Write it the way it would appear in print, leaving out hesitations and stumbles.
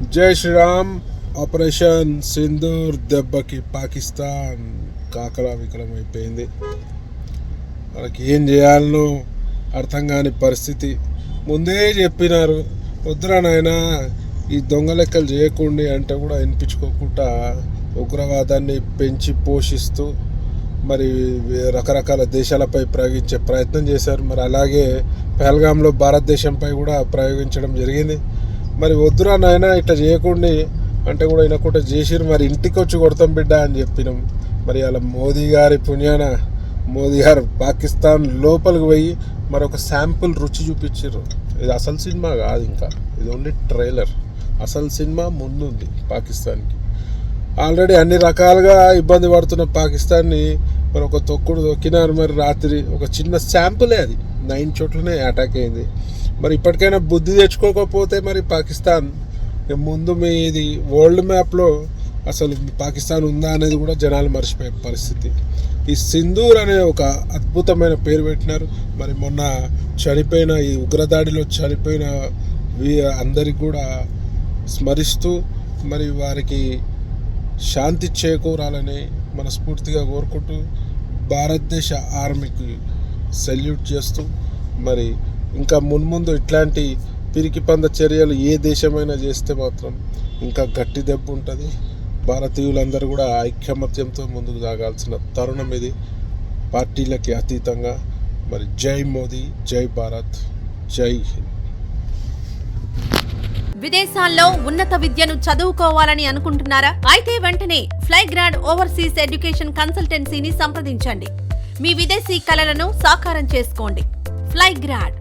జై శ్రీరామ్. ఆపరేషన్ సింధూర్ దెబ్బకి పాకిస్తాన్ కాకలా వికలం అయిపోయింది. మనకి ఏం చేయాలనో అర్థం కాని పరిస్థితి. ముందే చెప్పినారు, వద్దురా నాయనా ఈ దొంగ లెక్కలు చేయకండి అంటే కూడా వినిపించుకోకుండా ఉగ్రవాదాన్ని పెంచి పోషిస్తూ మరి రకరకాల దేశాలపై ప్రయోగించే ప్రయత్నం చేశారు. మరి అలాగే పహల్గామ్లో భారతదేశంపై కూడా ప్రయోగించడం జరిగింది. మరి వద్దురా నాయనా ఇట్లా చేయకండి అంటే కూడా వినకుండా చేసిరు. మరి ఇంటికి వచ్చి కొడతాం బిడ్డ అని చెప్పినాం. మరి అలా మోదీ గారి పుణ్యాన మోదీ గారు పాకిస్తాన్ లోపలికి పోయి మరొక శాంపుల్ రుచి చూపించారు. ఇది అసలు సినిమా కాదు, ఇంకా ఇది ఓన్లీ ట్రైలర్. అసలు సినిమా ముందుంది పాకిస్తాన్కి. ఆల్రెడీ అన్ని రకాలుగా ఇబ్బంది పడుతున్న పాకిస్తాన్ని మరి ఒక తొక్కుడు తొక్కినారు. మరి రాత్రి ఒక చిన్న శాంపులే, అది 9 చోట్లనే అటాక్ అయింది. మరి ఇప్పటికైనా బుద్ధి తెచ్చుకోకపోతే మరి పాకిస్తాన్ ముందు ఇది వరల్డ్ మ్యాప్లో అసలు పాకిస్తాన్ ఉందా అనేది కూడా జనాలు మర్చిపోయే పరిస్థితి. ఈ సింధూర్ అనే ఒక అద్భుతమైన పేరు పెట్టినారు. మరి మొన్న చనిపోయిన ఈ ఉగ్రదాడిలో చనిపోయిన అందరికి కూడా స్మరిస్తూ మరి వారికి శాంతి చేకూరాలని మనస్ఫూర్తిగా కోరుకుంటూ భారతదేశ ఆర్మీకి సెల్యూట్ చేస్తూ మరి ఇంకా మున్ముందు ఇట్లాంటి పిరికి పంద చర్యలు ఏ దేశమైనా చేస్తే మాత్రం ఇంకా గట్టి దెబ్బ ఉంటుంది. భారతీయులందరూ కూడా ఐక్యమత్యంతో ముందుకు సాగాల్సిన తరుణం ఇది. పార్టీలకి అతీతంగా మరి జై మోదీ, జై భారత్, జై హింద్. విదేశాల్లో ఉన్నత విద్యను చదువుకోవాలని అనుకుంటున్నారా? అయితే వెంటనే ఫ్లైగ్రాడ్ ఓవర్సీస్ ఎడ్యుకేషన్ కన్సల్టెన్సీని సంప్రదించండి. మీ విదేశీ కలలను సాకారం చేసుకోండి. ఫ్లైగ్రాడ్